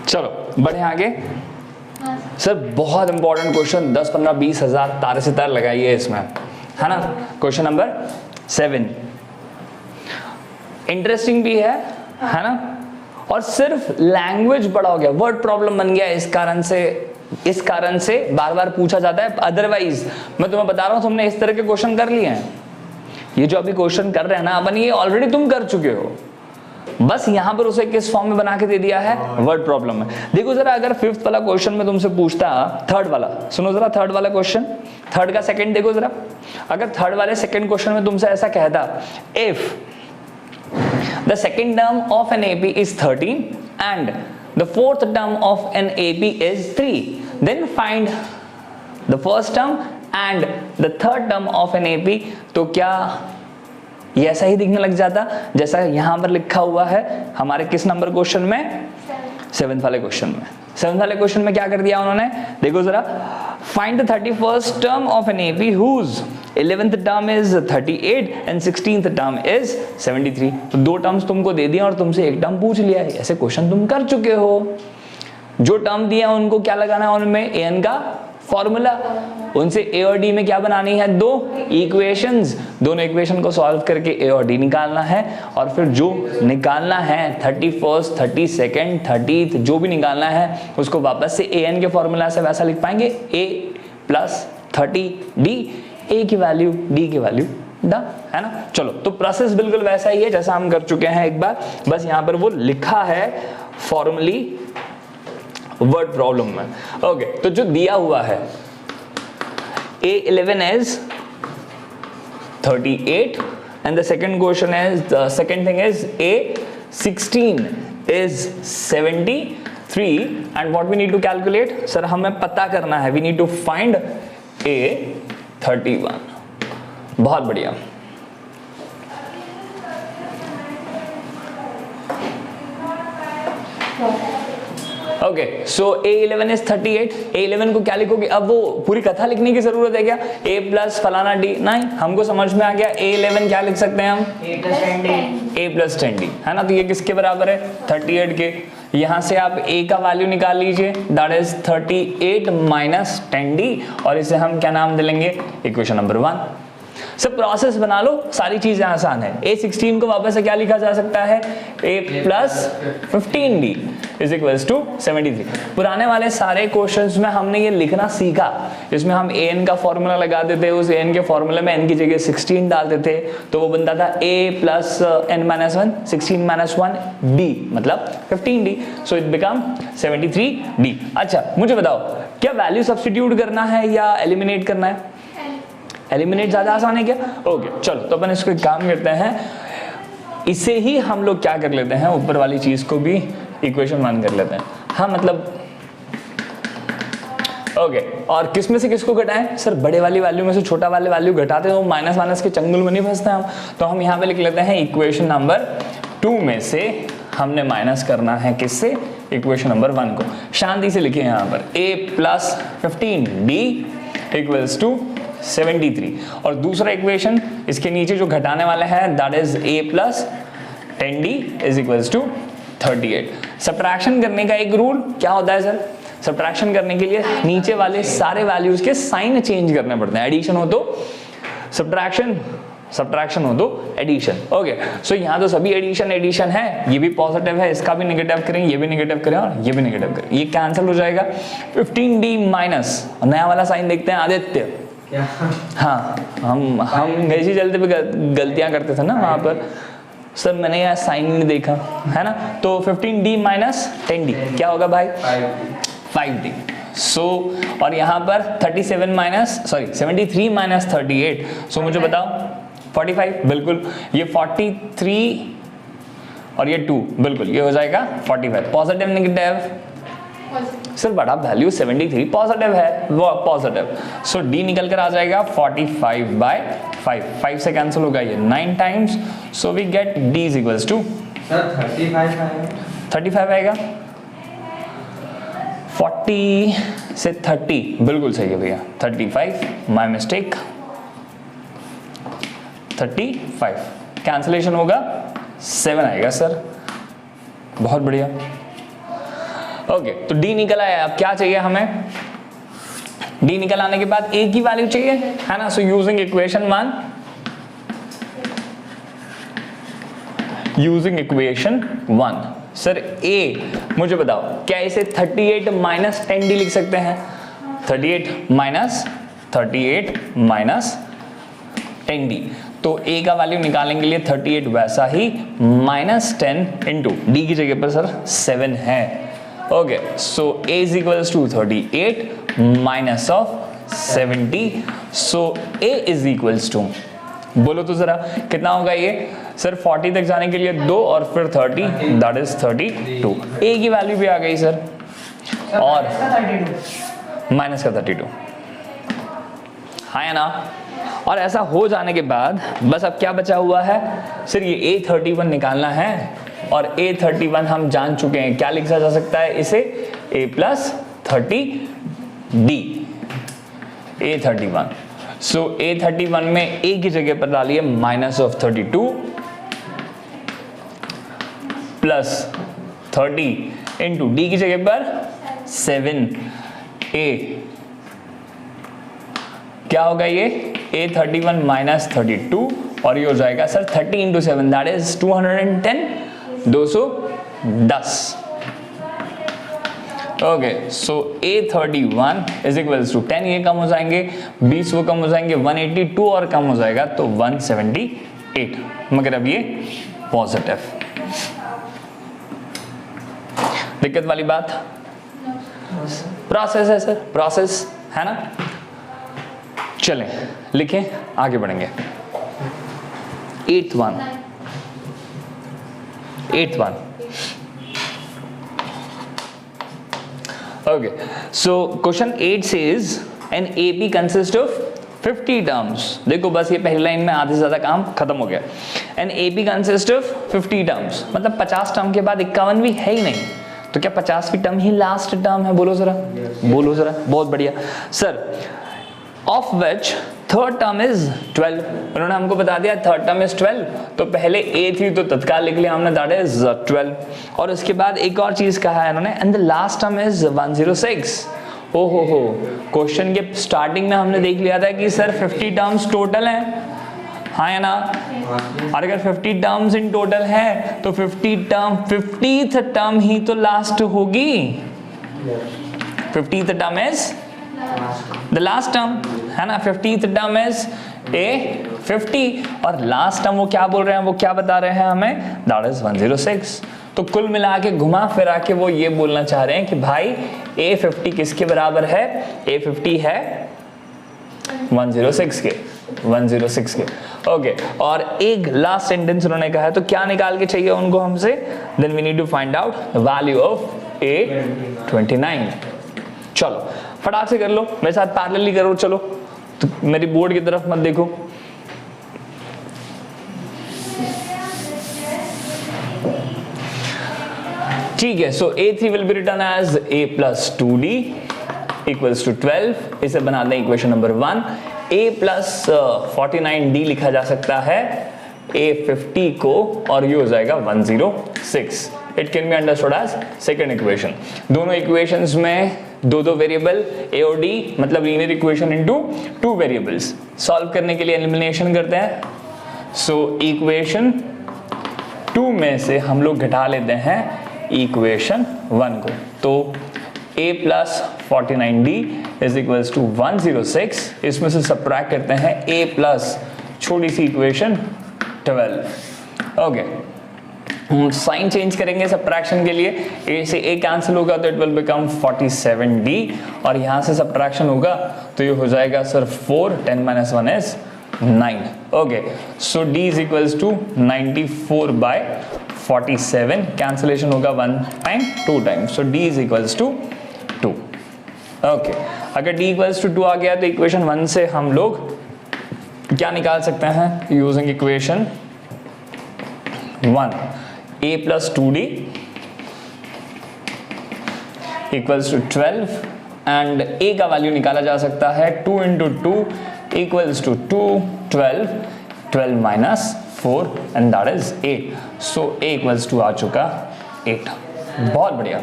चलो बढ़े आगे। सर बहुत इंपॉर्टेंट क्वेश्चन, 10 15 20 हजार तारे से तार लगाइए इसमें, है ना। क्वेश्चन नंबर 7 इंटरेस्टिंग भी है ना, और सिर्फ लैंग्वेज बड़ा हो गया, वर्ड प्रॉब्लम बन गया, इस कारण से बार बार पूछा जाता है। अदरवाइज मैं तुम्हें बता रहा हूं, तुमने इस तरह के क्वेश्चन कर लिए हैं, ये जो अभी क्वेश्चन कर रहे हैं ना अपन, ये ऑलरेडी तुम कर चुके हो, बस यहां पर उसे किस फॉर्म में बना के दे दिया है, वर्ड प्रॉब्लम में। देखो जरा, अगर 5th वाला क्वेश्चन में तुमसे पूछता, 3rd वाला सुनो जरा, 3rd वाला क्वेश्चन, 3rd का सेकंड देखो जरा, अगर 3rd वाले सेकंड क्वेश्चन में तुमसे ऐसा कहता, if the second term of an AP is 13 and the 4th term of an AP is 3, then find the first term and the 3rd term of an AP। तो क्या ये ऐसा ही दिखने लग जाता जैसा यहां पर लिखा हुआ है हमारे किस नंबर क्वेश्चन में, 7th वाले क्वेश्चन में। 7th वाले क्वेश्चन में क्या कर दिया उन्होंने, देखो जरा, find the 31st term of an AP whose 11th term is 38 and 16th term is 73। तो 2 टर्म्स तुमको दे दिया और तुमसे एक टर्म पूछ लिया है। ऐसे क्वेश्चन तुम कर चुके हो। जो टर्म दिया उनको क्या लगाना है, उनमें an का फॉर्मूला, उनसे a और d में क्या बनानी है, 2 इक्वेशंस, दोनों इक्वेशन को सॉल्व करके a और d निकालना है, और फिर जो निकालना है 31st 32nd 30th जो भी निकालना है उसको वापस से an के फॉर्मूला से वैसा लिख पाएंगे, a प्लस 30d, a की वैल्यू d की वैल्यू डन, है ना। चलो, तो प्रोसेस बिल्कुल वैसा ही है जैसा हम कर चुके हैं एक बार, बस यहाँ पर वो लिखा है फॉर्मली वर्ड प्रॉब्लम में। ओके, तो जो दिया हुआ है A11 is 38 and the second question is, the second thing is A16 is 73 and what we need to calculate, sir हमें पता करना है, we need to find A31। बहुत बढ़िया। Okay, so A11 is 38, A11 को क्या लिखोगे, अब वो पूरी कथा लिखने की जरूरत है क्या, A प्लस फलाना D, नहीं, हमको समझ में आ गया A11 क्या लिख सकते हैं हम, A प्लस 10D, है ना। तो ये किसके बराबर है, 38 के। यहाँ से आप A का वैल्यू निकाल लीजिए, दैट इज 38 माइनस 10D, और इसे हम क्या नाम दिलेंगे, इक्वेशन नंबर 1। सब प्रोसेस बना लो, सारी चीजें आसान है। A16 को वापस से क्या लिखा जा सकता है, A plus 15D is equals to 73। पुराने वाले सारे क्वेश्चंस में हमने ये लिखना सीखा, इसमें हम an का फॉर्मूला लगाते थे, उस an के फॉर्मूले में n की जगह 16 डालते थे, तो वो बनता था A plus n-1, 16 minus 1 D, मतलब 15D, so it become 73D। अच्छा, मुझे बताओ क्या वैल्यू सब्स्टिट्यूट करना है या एलिमिनेट करना है, एलिमिनेट ज्यादा आसान है क्या। ओके, चलो तो अपन इसको एक काम करते हैं, इसे ही हम लोग क्या कर लेते हैं, ऊपर वाली चीज को भी इक्वेशन 1 कर लेते हैं, हाँ मतलब। ओके, और किस में से किसको घटाएं, सर बड़े वाली वैल्यू में से छोटा वाले वैल्यू घटाते तो माइनस माइनस के चंगुल में नहीं फंसते हम, तो हम यहाँ पे लिख लेते हैं इक्वेशन नंबर 2 में से हमने माइनस करना है किससे, इक्वेशन नंबर 1 को। शांति से लिखिए यहाँ पर, A plus 15D equals to 73, और दूसरा इक्वेशन इसके नीचे जो घटाने वाले हैं that is A plus 10D is equals to 38। Subtraction करने का एक रूल क्या होता है सर, सब्ट्रैक्शन करने के लिए नीचे वाले सारे वैल्यूज के साइन चेंज करने पड़ते हैं, एडिशन हो तो सब्ट्रैक्शन, सब्ट्रैक्शन हो तो एडिशन। ओके, सो यहाँ तो सभी एडिशन है, ये भी पॉजिटिव है, इसका भी नेगेटिव करें, ये भी नेगेटिव करें और ये भी नेगेटिव करें, ये कैंसिल हो जाएगा। 15D माइनस नया वाला साइन देखते हैं, आदित्य। हाँ, हम ऐसी जल्दी पे गलतियां करते थे ना वहां पर, सर मैंने यार साइन नहीं देखा, है ना। तो 15D माइनस 10D क्या होगा भाई, 5D। सो और यहाँ पर 73 माइनस 38, सो मुझे बताओ 45, बिल्कुल ये 43 और ये 2, बिल्कुल ये हो जाएगा 45। पॉजिटिव नेगेटिव, सर बड़ा वैल्यू 73 पॉजिटिव है, वो पॉजिटिव, सो D निकल कर आ जाएगा 45/5, 5 से कैंसिल होगा ये 9 times, so we get D is equals to, sir 35 आएगा, 40 से 30, बिल्कुल सही है भैया, 35, माय मिस्टेक, 35 कैंसिलेशन होगा 7 आएगा सर, बहुत बढ़िया। ओके, तो डी निकल आया। अब क्या चाहिए हमें? डी निकल आने के बाद ए की वैल्यू चाहिए, है ना। So using equation 1, using equation 1, sir A मुझे बताओ, क्या इसे 38 माइनस 10d लिख सकते हैं? 38 माइनस 10d, तो ए का वैल्यू निकालने के लिए 38 वैसा ही माइनस 10 इंटू डी की जगह पर सर 7 है। Okay, so A is equals to 38 minus of 70, so A is equals to, बोलो तो जरा कितना होगा ये? सर 40 तक जाने के लिए 2 और फिर 30, दैट इज 32। ए की वैल्यू भी आ गई सर, और माइनस का 32, हाँ या ना। और ऐसा हो जाने के बाद बस अब क्या बचा हुआ है? सर ये A31 निकालना है, और A31 हम जान चुके हैं, क्या लिखा जा सकता है इसे? A plus 30D, A31। So A31 में A की जगह पर डालिए minus of 32 plus 30 into D की जगह पर 7A, क्या होगा ये? A31 माइनस 32, और ये हो जाएगा sir 30 into 7, that is 210, 210। Okay, so A31 is equals to 10, ये कम हो जाएंगे, 20 वो कम हो जाएंगे, 182 और कम हो जाएगा तो 178, मगर अब ये पॉजिटिव। दिक्कत वाली बात? प्रोसेस है सर, प्रोसेस है ना। चलें लिखें, आगे बढ़ेंगे। 8th one, okay, so question 8 says an AP consists of 50 terms। देखो बस ये पहली लाइन में आधे से ज्यादा काम खत्म हो गया। an AP consists of 50 terms, मतलब 50 टर्म के बाद 51 भी है ही नहीं, तो क्या 50वीं टर्म ही लास्ट टर्म है? बोलो जरा, बोलो जरा, बहुत बढ़िया sir. Of which third term is 12, उन्होंने हमको बता दिया थर्ड टर्म इज 12, तो पहले ए थी तो तत्काल लिख लिया हमने, दैट इज 12, और उसके बाद एक और चीज कहा है इन्होंने, and the last term is 106। ओ हो, क्वेश्चन के स्टार्टिंग में हमने देख लिया था कि सर 50 टर्म्स टोटल हैं, हाँ या ना। और अगर 50 टर्म्स इन टोटल है तो 50th टर्म ही तो लास्ट होगी, 50th term is the last term, है ना। 50th टर्म इज A50, और लास्ट टर्म वो क्या बोल रहे हैं, वो क्या बता रहे हैं हमें, दैट इज 106। तो कुल मिला के घुमा फिरा के वो ये बोलना चाह रहे हैं कि भाई A50 किसके बराबर है? A50 है 106 के। ओके, और एक लास्ट सेंटेंस उन्होंने कहा है, तो क्या निकाल के चाहिए उनको हमसे? Then we need to find out value of A29। चलो फटाक से कर लो, मेरे साथ पैरेलली करो, चलो। तो मेरी बोर्ड की तरफ मत देखो। ठीक है, so A3 will be written as A plus 2D equals to 12। इसे बना दें equation number 1। A plus 49D लिखा जा सकता है A50 को, और ये हो जाएगा 106। It can be understood as second equation. दोनों इक्वेशंस में दो वेरिएबल A और D, मतलब linear equation into 2 variables. Solve करने के लिए एलिमिनेशन करते हैं। सो इक्वेशन 2 में से हम लोग घटा लेते हैं इक्वेशन 1 को, तो A plus 49D is equals to 106। इसमें से सब्ट्रैक्ट करते हैं A प्लस छोटी सी इक्वेशन 12। ओके, साइन चेंज करेंगे सब्ट्रैक्शन के लिए, A से A कैंसिल होगा तो इट विल बिकम 47D, और यहाँ से सब्ट्रैक्शन होगा तो ये हो जाएगा sir 4, 10 - 1 is 9। Okay, so D is equals to 94/47, cancellation होगा 1 time 2 time, so D is equals to 2। Okay, अगर D इक्वल्स टू 2 आ गया तो इक्वेशन 1 से हम लोग क्या निकाल सकते हैं? Using equation 1, A plus 2D equals to 12, and A का वैल्यू निकाला जा सकता है 2 into 2 equals to 2, 12, 12 - 4, and that is 8। So A equals to आ चुका 8। बहुत बढ़िया।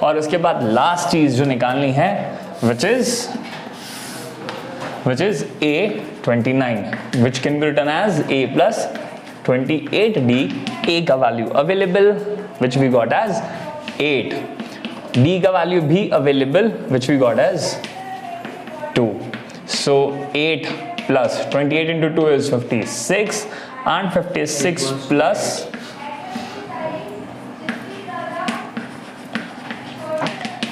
और उसके बाद लास्ट चीज जो निकालनी है which is A29 which can be written as A plus 28D। A का value available which we got as 8, D का वैल्यू भी available which we got as 2। So 8 plus 28 into 2 is 56 and 56 plus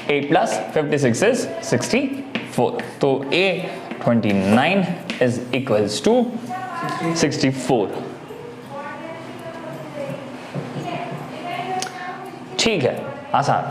8 plus 56 is 64। तो A29 is equals to 64। ठीक है, आसान।